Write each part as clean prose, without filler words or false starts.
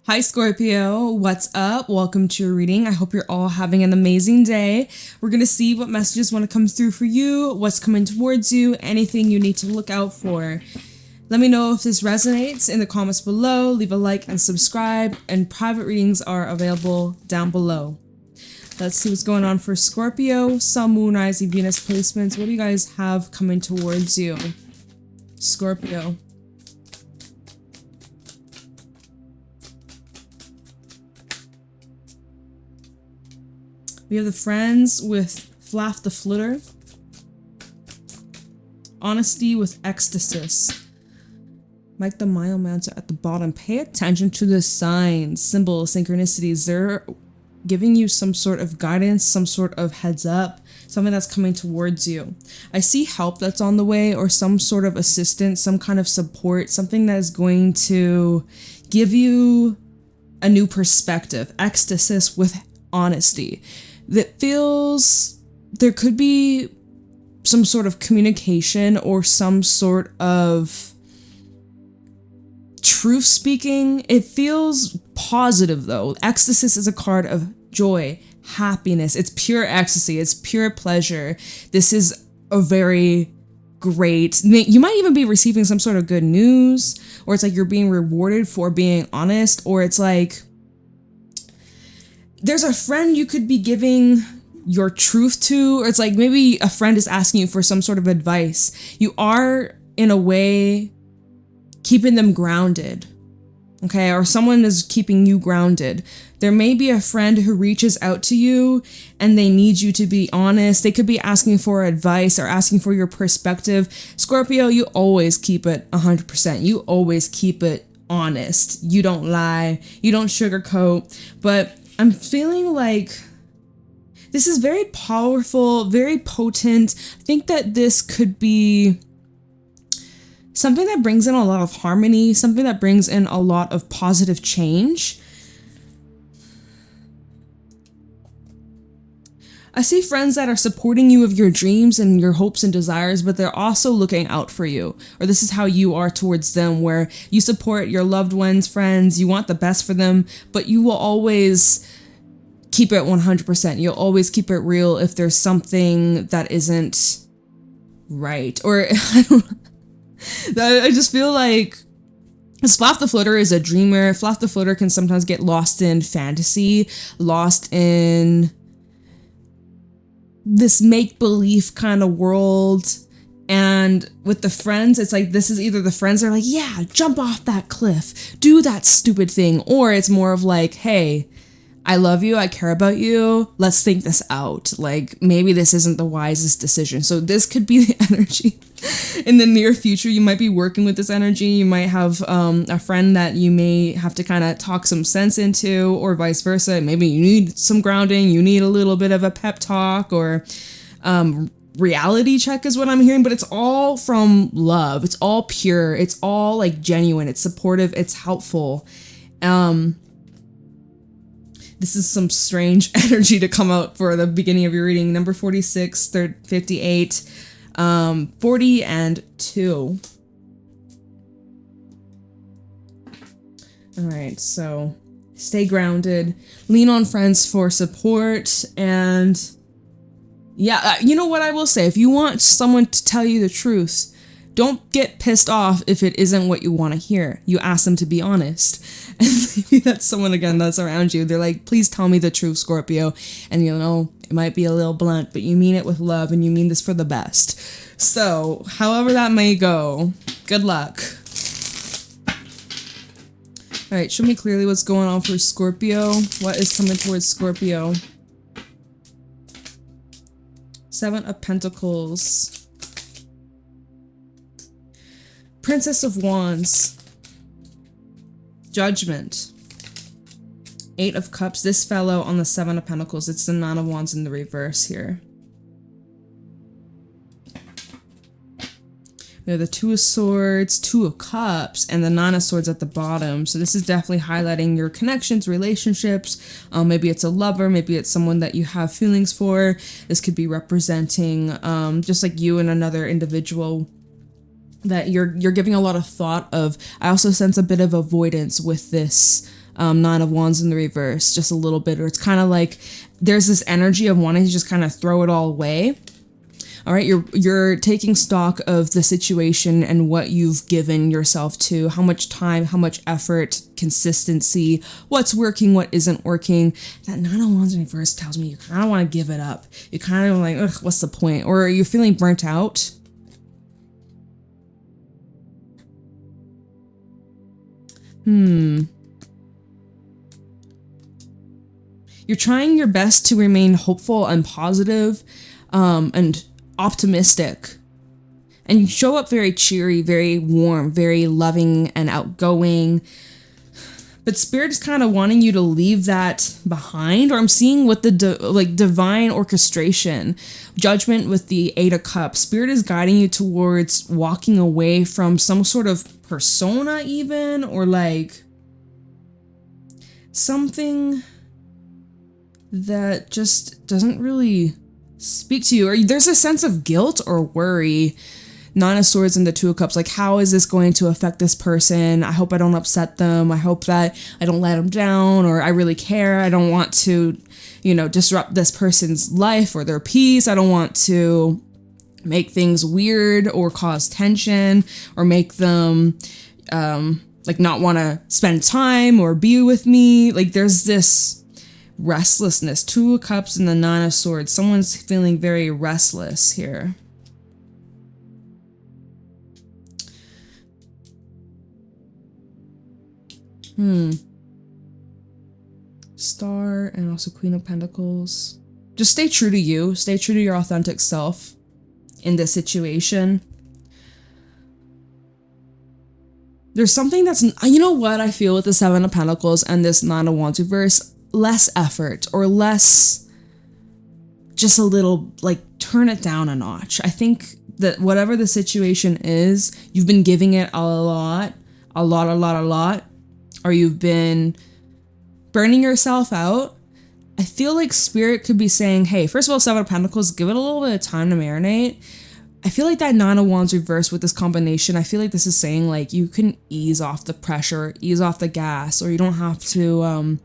Hi Scorpio, what's up? Welcome to your reading. I hope you're all having an amazing day. We're going to see what messages want to come through for you, what's coming towards you, anything you need to look out for. Let me know if this resonates in the comments below. Leave a like and subscribe, and private readings are available down below. Let's see what's going on for Scorpio, Sun, Moon, Rising, Venus placements. What do you guys have coming towards you? Scorpio. We have the Friends with Flaff the Flitter. Honesty with Ecstasis. Mike the Myomancer at the bottom. Pay attention to the signs, symbols, synchronicities. They're giving you some sort of guidance, some sort of heads up, something that's coming towards you. I see help that's on the way, or some sort of assistance, some kind of support, something that is going to give you a new perspective. Ecstasis with honesty. That feels there could be some sort of communication or some sort of truth speaking. It feels positive though. Ecstasis is a card of joy, happiness. It's pure ecstasy. It's pure pleasure. This is a very great, you might even be receiving some sort of good news, or it's like you're being rewarded for being honest, or it's like there's a friend you could be giving your truth to, or it's like maybe a friend is asking you for some sort of advice. You are, in a way, keeping them grounded, okay? Or someone is keeping you grounded. There may be a friend who reaches out to you and they need you to be honest. They could be asking for advice or asking for your perspective. Scorpio, you always keep it 100%. You always keep it honest. You don't lie. You don't sugarcoat. But I'm feeling like this is very powerful, very potent. I think that this could be something that brings in a lot of harmony, something that brings in a lot of positive change. I see friends that are supporting you of your dreams and your hopes and desires, but they're also looking out for you. Or this is how you are towards them, where you support your loved ones, friends, you want the best for them, but you will always keep it 100%. You'll always keep it real if there's something that isn't right. Or I don't know. I just feel like Flaff the Flitter is a dreamer. Flaff the Flitter can sometimes get lost in fantasy, lost in this make-believe kind of world. And with the friends, it's like this is either the friends are like, yeah, jump off that cliff, do that stupid thing, or it's more of like, hey, I love you, I care about you, let's think this out. Like, maybe this isn't the wisest decision. So this could be the energy in the near future. You might be working with this energy. You might have a friend that you may have to kind of talk some sense into, or vice versa. Maybe you need some grounding, you need a little bit of a pep talk, or reality check is what I'm hearing, but it's all from love. It's all pure. It's all like genuine. It's supportive. It's helpful. This is some strange energy to come out for the beginning of your reading. Number 46, 58, 40, and 2. All right, so stay grounded, lean on friends for support, and yeah, you know what I will say? If you want someone to tell you the truth, don't get pissed off if it isn't what you want to hear. You ask them to be honest. And maybe that's someone, again, that's around you. They're like, please tell me the truth, Scorpio. And you know, it might be a little blunt, but you mean it with love and you mean this for the best. So, however that may go, good luck. All right, show me clearly what's going on for Scorpio. What is coming towards Scorpio? 7 of Pentacles. Princess of Wands. Judgment. 8 of Cups. This fellow on the 7 of Pentacles. It's the 9 of Wands in the reverse here. We have the 2 of Swords, 2 of Cups, and the 9 of Swords at the bottom. So this is definitely highlighting your connections, relationships. Maybe it's a lover, maybe it's someone that you have feelings for. This could be representing just like you and another individual that you're giving a lot of thought of. I also sense a bit of avoidance with this Nine of Wands in the reverse, just a little bit, or it's kind of like there's this energy of wanting to just kind of throw it all away. All right, you're taking stock of the situation and what you've given yourself to, how much time, how much effort, consistency, what's working, what isn't working. That Nine of Wands in reverse tells me you kind of want to give it up. You're kind of like, ugh, what's the point? Or you're feeling burnt out. You're trying your best to remain hopeful and positive, and optimistic, and you show up very cheery, very warm, very loving and outgoing, but Spirit is kind of wanting you to leave that behind. Or I'm seeing with the divine orchestration, Judgment with the Eight of Cups, Spirit is guiding you towards walking away from some sort of persona even, or like something that just doesn't really speak to you, or there's a sense of guilt or worry. Nine of Swords and the Two of Cups, like, how is this going to affect this person? I hope I don't upset them. I hope that I don't let them down, or I really care. I don't want to, disrupt this person's life or their peace. I don't want to make things weird or cause tension or make them not want to spend time or be with me. Like, there's this restlessness. Two of Cups and the Nine of Swords. Someone's feeling very restless here. Star and also Queen of Pentacles. Just stay true to you. Stay true to your authentic self in this situation. There's something that's, you know what I feel with the Seven of Pentacles and this Nine of Wands reverse? Less effort, or less, just a little, like, turn it down a notch. I think that whatever the situation is, you've been giving it a lot, or you've been burning yourself out. I feel like Spirit could be saying, hey, first of all, Seven of Pentacles, give it a little bit of time to marinate. I feel like that Nine of Wands reverse with this combination, I feel like this is saying, like, you can ease off the pressure, ease off the gas, or you don't have to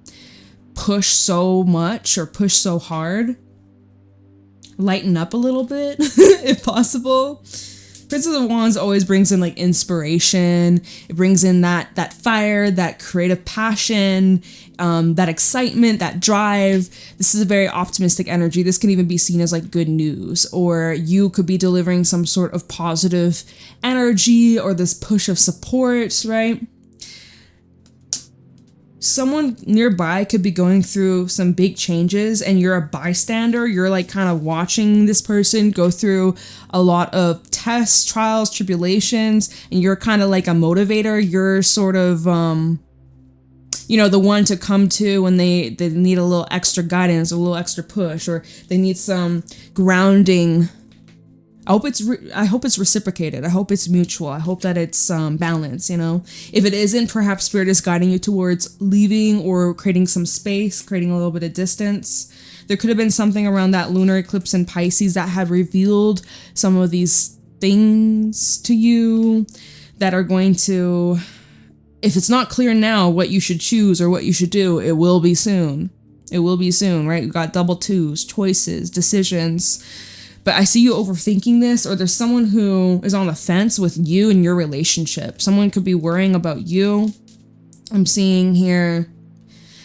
push so much or push so hard. Lighten up a little bit, if possible. Princess of Wands always brings in, like, inspiration. It brings in that fire, that creative passion, that excitement, that drive. This is a very optimistic energy. This can even be seen as, like, good news, or you could be delivering some sort of positive energy or this push of support, right? Someone nearby could be going through some big changes and you're a bystander. You're, like, kind of watching this person go through a lot of tests, trials, tribulations, and you're kind of like a motivator. You're sort of, the one to come to when they need a little extra guidance, a little extra push, or they need some grounding. I hope it's reciprocated. I hope it's mutual. I hope that it's balanced, If it isn't, perhaps Spirit is guiding you towards leaving or creating some space, creating a little bit of distance. There could have been something around that lunar eclipse in Pisces that had revealed some of these things to you that are going to, if it's not clear now what you should choose or what you should do, it will be soon. It will be soon, right? You got double twos, choices, decisions. But I see you overthinking this, or there's someone who is on the fence with you and your relationship. Someone could be worrying about you. I'm seeing here,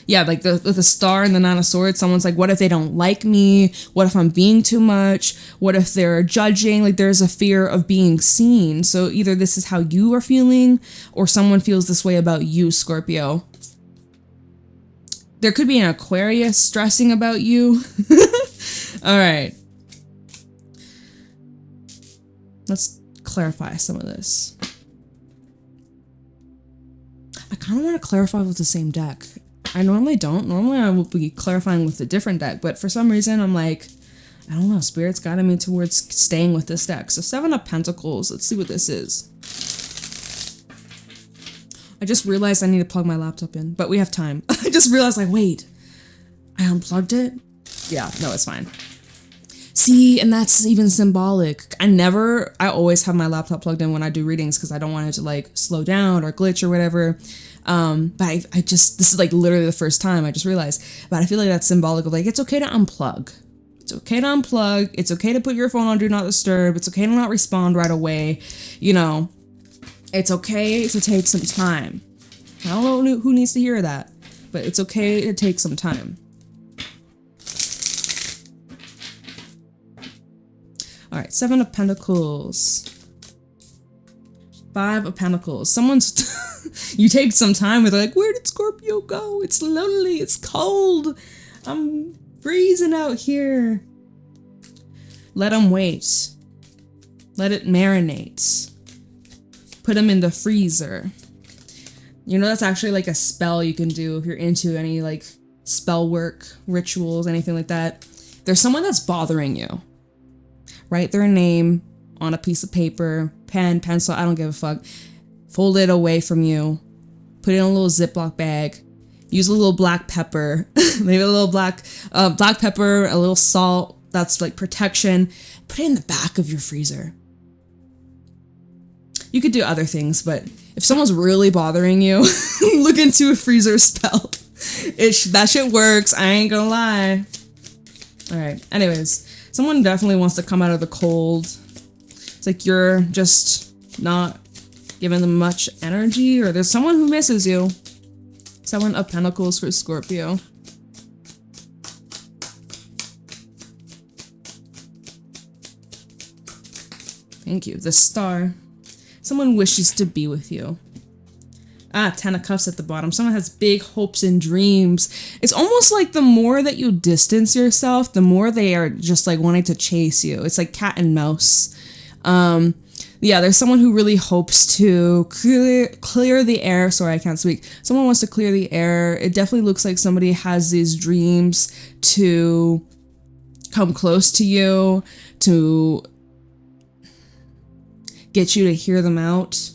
like the Star and the Nine of Swords. Someone's like, what if they don't like me? What if I'm being too much? What if they're judging? Like, there's a fear of being seen. So either this is how you are feeling, or someone feels this way about you, Scorpio. There could be an Aquarius stressing about you. All right. Let's clarify some of this. I kind of want to clarify with the same deck. I normally don't. Normally I will be clarifying with a different deck, but for some reason I'm like, I don't know, Spirit's guiding me towards staying with this deck. So Seven of Pentacles, let's see what this is. I just realized I need to plug my laptop in, but we have time. I just realized, like, wait, I unplugged it? Yeah, no, it's fine. See, and that's even symbolic. I always have my laptop plugged in when I do readings because I don't want it to like slow down or glitch or whatever. But I just, this is like literally the first time I just realized, but I feel like that's symbolic of like, it's okay to unplug. It's okay to unplug. It's okay to put your phone on Do Not Disturb. It's okay to not respond right away. You know, it's okay to take some time. I don't know who needs to hear that, but it's okay to take some time. All right, 7 of Pentacles. 5 of Pentacles. Someone's, you take some time with like, where did Scorpio go? It's lonely, it's cold. I'm freezing out here. Let them wait. Let it marinate. Put them in the freezer. You know, that's actually like a spell you can do if you're into any like spell work, rituals, anything like that. There's someone that's bothering you. Write their name on a piece of paper, pen, pencil, I don't give a fuck. Fold it away from you. Put it in a little Ziploc bag. Use a little black pepper, maybe a little black pepper, a little salt. That's like protection. Put it in the back of your freezer. You could do other things, but if someone's really bothering you, look into a freezer spell. That shit works. I ain't gonna lie. All right. Anyways, someone definitely wants to come out of the cold. It's like you're just not giving them much energy, or there's someone who misses you. 7 of Pentacles for Scorpio. Thank you. The Star. Someone wishes to be with you. 10 of Cups at the bottom. Someone has big hopes and dreams. It's almost like the more that you distance yourself, the more they are just like wanting to chase you. It's like cat and mouse. Yeah, there's someone who really hopes to clear the air. Sorry, I can't speak. Someone wants to clear the air. It definitely looks like somebody has these dreams to come close to you, to get you to hear them out.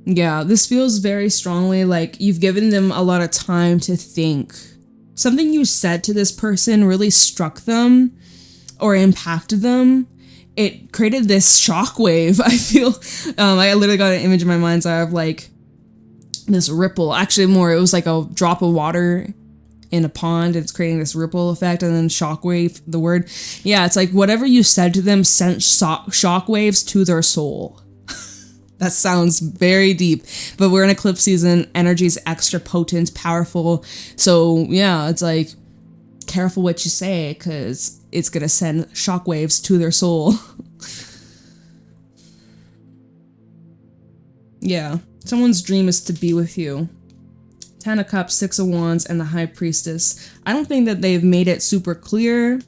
Yeah, this feels very strongly like you've given them a lot of time to think. Something you said to this person really struck them or impacted them. It created this shockwave. I feel, I literally got an image in my mind's eye of like this ripple. Actually more, it was like a drop of water in a pond. It's creating this ripple effect, and then shockwave, the word. Yeah, it's like whatever you said to them sent shockwaves to their soul. That sounds very deep, but we're in eclipse season. Energy is extra potent, powerful. So yeah, it's like, careful what you say, because it's gonna send shockwaves to their soul. Yeah, someone's dream is to be with you. 10 of Cups, 6 of Wands, and the High Priestess. I don't think that they've made it super clear,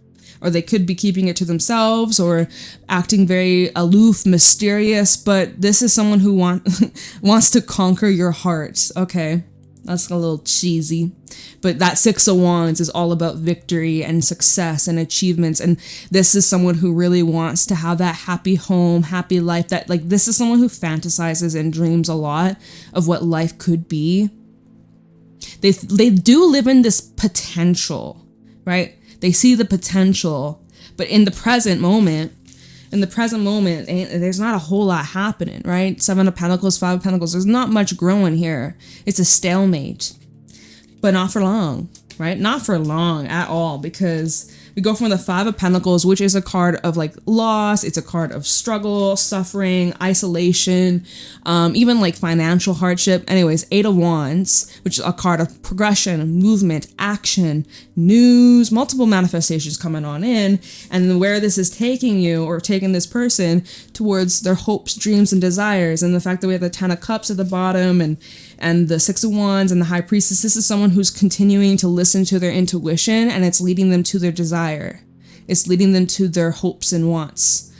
or they could be keeping it to themselves or acting very aloof, mysterious, but this is someone who wants to conquer your heart. Okay, that's a little cheesy. But that 6 of Wands is all about victory and success and achievements. And this is someone who really wants to have that happy home, happy life. That like, this is someone who fantasizes and dreams a lot of what life could be. They do live in this potential, right? They see the potential, but in the present moment, there's not a whole lot happening, right? 7 of Pentacles, 5 of Pentacles, there's not much growing here. It's a stalemate, but not for long, right? Not for long at all, because we go from the 5 of Pentacles, which is a card of like loss. It's a card of struggle, suffering, isolation, even like financial hardship. Anyways, 8 of Wands, which is a card of progression, movement, action, news, multiple manifestations coming on in. And where this is taking you, or taking this person towards their hopes, dreams, and desires. And the fact that we have the 10 of Cups at the bottom and the 6 of Wands and the High Priestess, this is someone who's continuing to listen to their intuition, and it's leading them to their desire. It's leading them to their hopes and wants.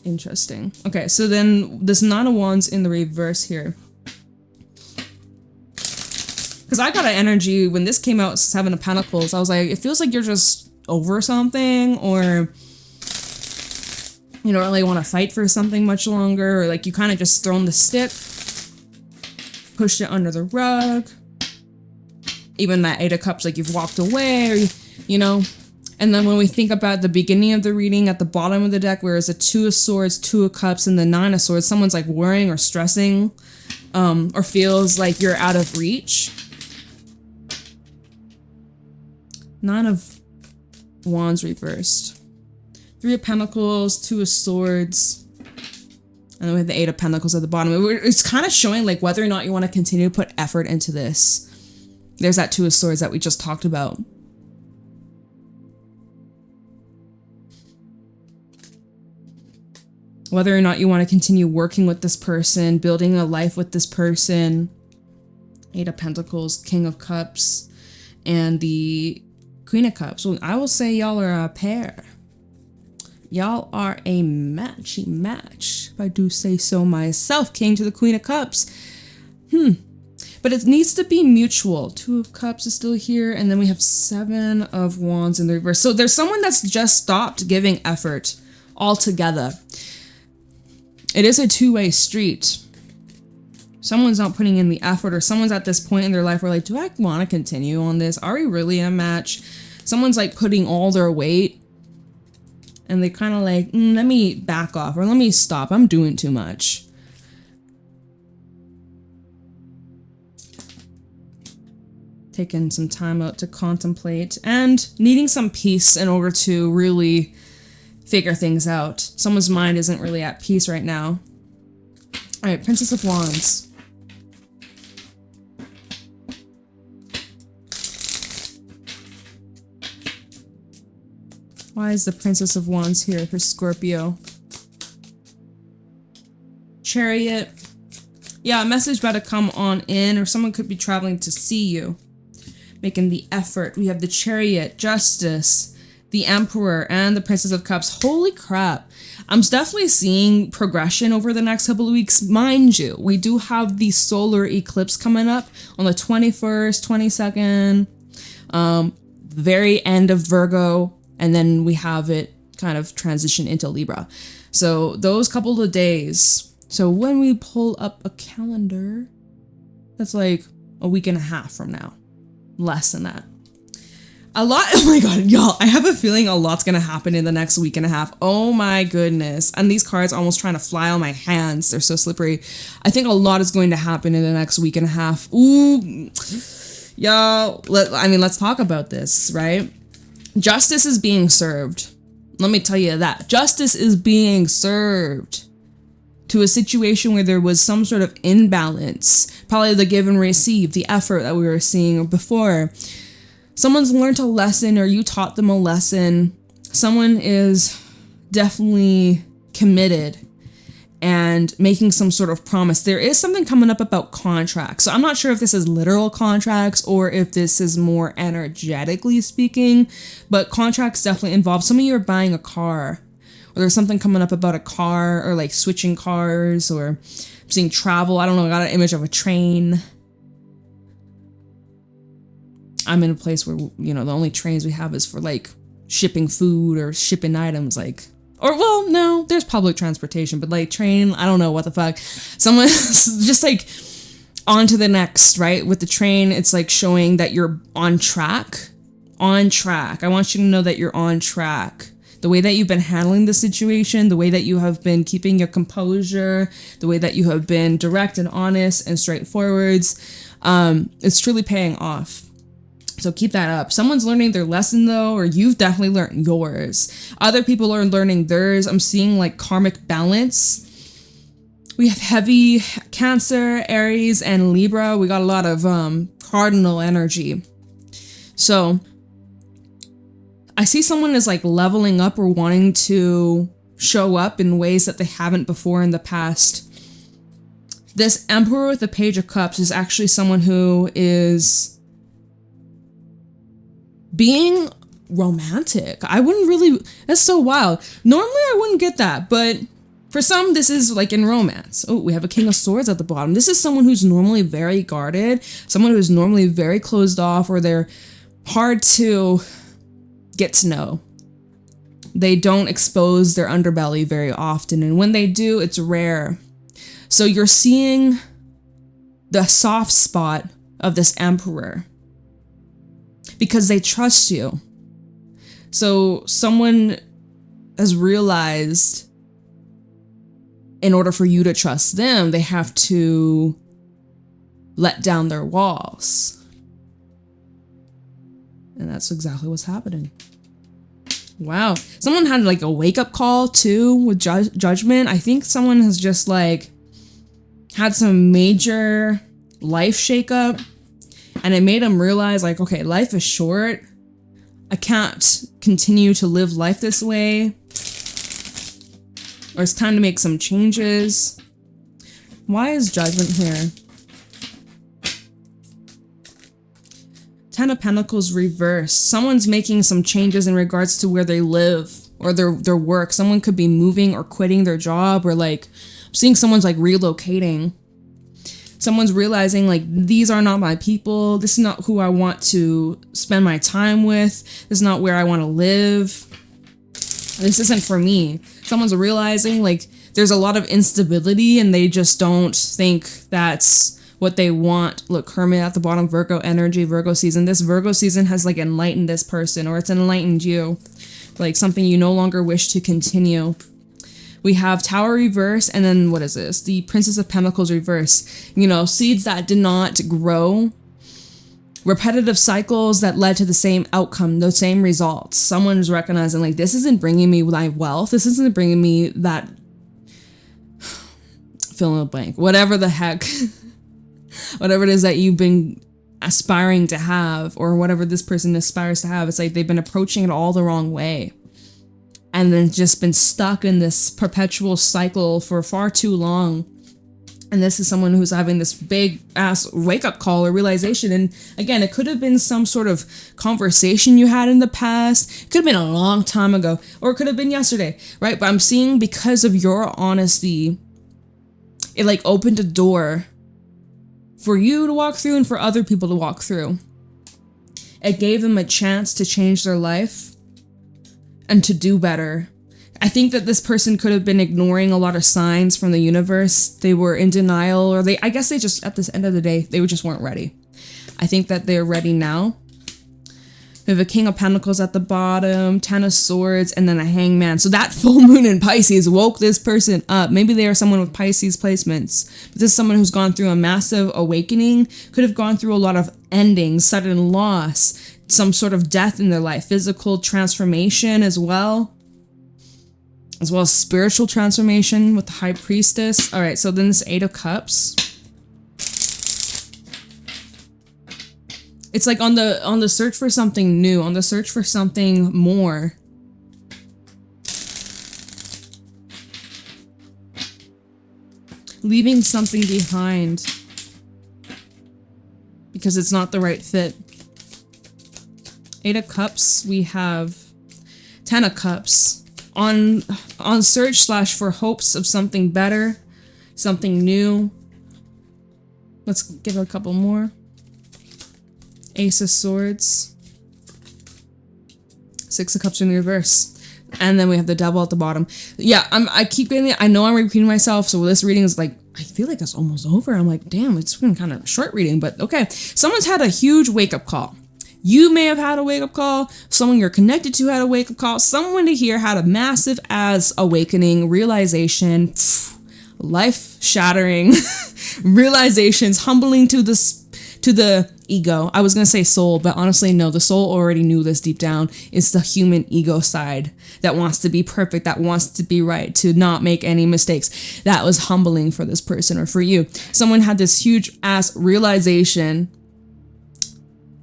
Interesting. Okay, so then this 9 of Wands in the reverse here. Because I got an energy when this came out, 7 of Pentacles. I was like, it feels like you're just over something, or you don't really want to fight for something much longer, or like you kind of just thrown the stick, pushed it under the rug. even that Eight of Cups, like you've walked away, or, you know. And then when we think about the beginning of the reading, at the bottom of the deck, where it's a Two of Swords, Two of Cups, and the Nine of Swords, someone's like worrying or stressing, or feels like you're out of reach. Nine of Wands reversed. Three of Pentacles, Two of Swords, and then we have the Eight of Pentacles at the bottom. It's kind of showing like whether or not you want to continue to put effort into this. There's that Two of Swords that we just talked about. Whether or not you want to continue working with this person, building a life with this person. Eight of Pentacles, King of Cups, and the Queen of Cups. Well, I will say y'all are a pair. Y'all are a matchy match, if I do say so myself. King to the Queen of Cups. But it needs to be mutual. Two of Cups is still here, and then we have Seven of Wands in the reverse. So there's someone that's just stopped giving effort altogether. It is a two-way street. Someone's not putting in the effort, or someone's at this point in their life where like, do I want to continue on this? Are we really a match? Someone's like putting all their weight, and they kind of like, let me back off, or let me stop. I'm doing too much. Taking some time out to contemplate and needing some peace in order to really figure things out. Someone's mind isn't really at peace right now. All right, Princess of Wands. Why is the Princess of Wands here for Scorpio? Chariot. Yeah, a message about to come on in, or someone could be traveling to see you. Making the effort. We have the Chariot, Justice, the Emperor, and the Princess of Cups. Holy crap. I'm definitely seeing progression over the next couple of weeks. Mind you, we do have the solar eclipse coming up on the 21st, 22nd, very end of Virgo, and then we have it kind of transition into Libra. So those couple of days. So when we pull up a calendar, that's like a week and a half from now. Less than that. A lot. Oh my god, y'all. I have a feeling a lot's gonna happen in the next week and a half. Oh my goodness. And these cards are almost trying to fly on my hands. They're so slippery. I think a lot is going to happen in the next week and a half. Ooh. Y'all, let's talk about this, right? Justice is being served. Let me tell you that. Justice is being served to a situation where there was some sort of imbalance. Probably the give and receive, the effort that we were seeing before. Someone's learned a lesson, or you taught them a lesson. Someone is definitely committed and making some sort of promise. There is something coming up about contracts. So I'm not sure if this is literal contracts or if this is more energetically speaking, but contracts definitely involve. Some of you are buying a car, or there's something coming up about a car, or like switching cars, or seeing travel. I don't know, I got an image of a train. I'm in a place where, you know, the only trains we have is for like shipping food or shipping items, like, or well, no, there's public transportation, but like train, I don't know what the fuck. Someone just like on to the next, right? With the train, it's like showing that you're on track. On track. I want you to know that you're on track. The way that you've been handling the situation, the way that you have been keeping your composure, the way that you have been direct and honest and straightforward, it's truly paying off. So keep that up. Someone's learning their lesson though, or you've definitely learned yours. Other people are learning theirs. I'm seeing like karmic balance. We have heavy Cancer, Aries, and Libra. We got a lot of cardinal energy. So I see someone is like leveling up or wanting to show up in ways that they haven't before in the past. This Emperor with the Page of Cups is actually someone who is being romantic. I wouldn't really, that's so wild. Normally I wouldn't get that, but for some this is like in romance. Oh, we have a King of Swords at the bottom. This is someone who's normally very guarded, someone who's normally very closed off, or they're hard to get to know. They don't expose their underbelly very often, and when they do, it's rare. So you're seeing the soft spot of this Emperor. because they trust you. So someone has realized in order for you to trust them, they have to let down their walls. And that's exactly what's happening. Wow. Someone had like a wake-up call too with judgment. I think someone has just like had some major life shakeup, and it made them realize like, okay, life is short. I can't continue to live life this way. Or it's time to make some changes. Why is judgment here? Ten of Pentacles reversed. Someone's making some changes in regards to where they live or their work. Someone could be moving or quitting their job, or like I'm seeing someone's like relocating. Someone's realizing like, these are not my people. This is not who I want to spend my time with. This is not where I want to live. This isn't for me. Someone's realizing like there's a lot of instability and they just don't think that's what they want. Look, Hermit at the bottom, Virgo energy, Virgo season. This Virgo season has like enlightened this person, or it's enlightened you. Like something you no longer wish to continue. We have Tower reverse, and then what is this? The Princess of Pentacles reverse. You know, seeds that did not grow. Repetitive cycles that led to the same outcome, the same results. Someone's recognizing like, this isn't bringing me my wealth. This isn't bringing me that, fill in the blank, whatever the heck, whatever it is that you've been aspiring to have, or whatever this person aspires to have. It's like they've been approaching it all the wrong way. And then just been stuck in this perpetual cycle for far too long. And this is someone who's having this big ass wake up call or realization. And again, it could have been some sort of conversation you had in the past. It could have been a long time ago, or it could have been yesterday, right? But I'm seeing because of your honesty, it like opened a door for you to walk through and for other people to walk through. It gave them a chance to change their life and to do better. I think that this person could have been ignoring a lot of signs from the universe. They were in denial, or I guess they just, at the end of the day, they just weren't ready. I think that they're ready now. We have a King of Pentacles at the bottom, Ten of Swords, and then a Hangman. So that full moon in Pisces woke this person up. Maybe they are someone with Pisces placements. But this is someone who's gone through a massive awakening, could have gone through a lot of endings, sudden loss, some sort of death in their life, physical transformation as well as spiritual transformation with the High Priestess. All right, so then this Eight of Cups. It's like on the search for something new, on the search for something more. Leaving something behind because it's not the right fit. Eight of Cups, we have Ten of Cups. On search / for hopes of something better, something new. Let's give it a couple more. Ace of Swords. Six of Cups in reverse. And then we have the Devil at the bottom. Yeah, I keep getting it. I know I'm repeating myself, so this reading is like, I feel like it's almost over. I'm like, damn, it's been kind of a short reading, but okay. Someone's had a huge wake-up call. You may have had a wake-up call. Someone you're connected to had a wake-up call. Someone to here had a massive ass awakening, realization, life-shattering realizations, humbling to the ego. I was going to say soul, but honestly, no, the soul already knew this deep down. It's the human ego side that wants to be perfect, that wants to be right, to not make any mistakes. That was humbling for this person or for you. Someone had this huge ass realization,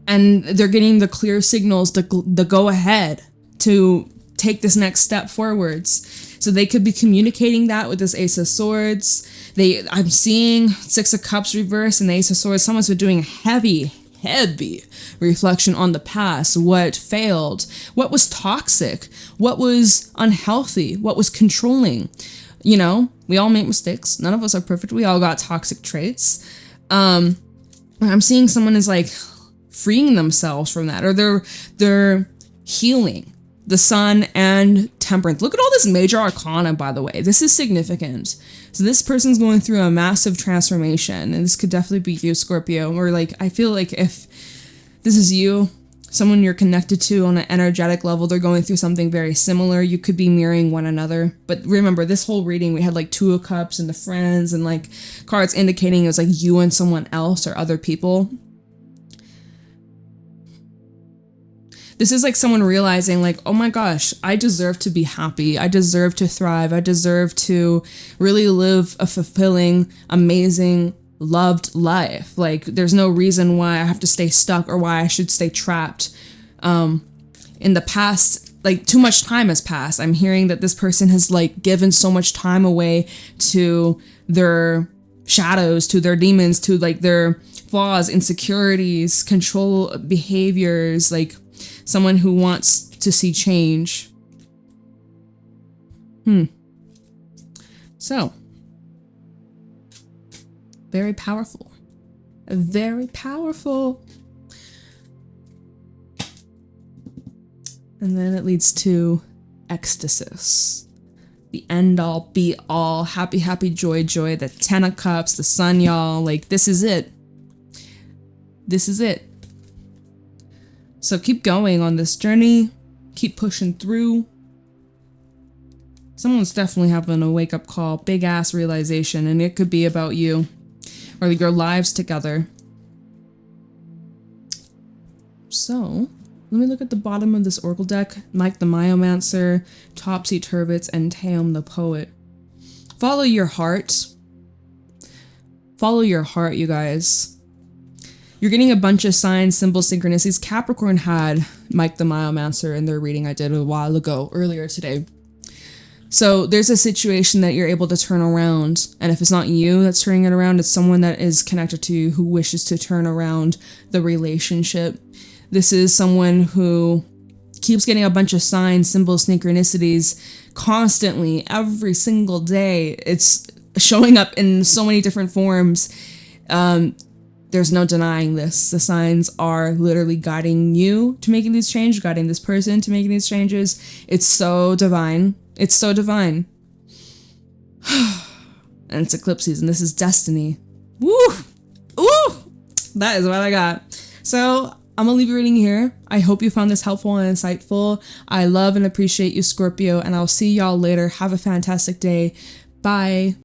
and they're getting the clear signals, the go ahead to take this next step forwards. So they could be communicating that with this Ace of Swords. I'm seeing Six of Cups reverse and the Ace of Swords. Someone's been doing heavy reflection on the past. What failed? What was toxic? What was unhealthy? What was controlling? You know, we all make mistakes. None of us are perfect. We all got toxic traits. I'm seeing someone is like freeing themselves from that, or they're healing. The Sun and Temperance. Look at all this major arcana, by the way. This is significant. So this person's going through a massive transformation, and this could definitely be you, Scorpio. Or like, I feel like if this is you, someone you're connected to on an energetic level. They're going through something very similar. You could be mirroring one another. But remember, this whole reading, we had like Two of Cups and the Friends and like cards indicating it was like you and someone else or other people. This is like someone realizing like, oh my gosh, I deserve to be happy. I deserve to thrive. I deserve to really live a fulfilling, amazing, loved life. Like there's no reason why I have to stay stuck or why I should stay trapped. In the past, like too much time has passed. I'm hearing that this person has like given so much time away to their shadows, to their demons, to like their flaws, insecurities, control behaviors, like someone who wants to see change. So very powerful. Very powerful. And then it leads to ecstasis. The end all, be all, happy, happy, joy, joy, the 10 of Cups, the Sun, y'all. Like, this is it. This is it. So keep going on this journey. Keep pushing through. Someone's definitely having a wake-up call, big-ass realization, and it could be about you. Or your lives together. So, let me look at the bottom of this Oracle deck. Mike the Myomancer, Topsy Turvets, and Taeum the Poet. Follow your heart. Follow your heart, you guys. You're getting a bunch of signs, symbols, synchronicities. Capricorn had Mike the Myomancer in their reading I did a while ago, earlier today. So there's a situation that you're able to turn around, and if it's not you that's turning it around, it's someone that is connected to you who wishes to turn around the relationship. This is someone who keeps getting a bunch of signs, symbols, synchronicities constantly, every single day. It's showing up in so many different forms. There's no denying this. The signs are literally guiding you to making these changes, guiding this person to making these changes. It's so divine. It's so divine. And it's eclipse season. This is destiny. Woo! Ooh! That is what I got. So I'm gonna leave you reading here. I hope you found this helpful and insightful. I love and appreciate you, Scorpio, and I'll see y'all later. Have a fantastic day. Bye.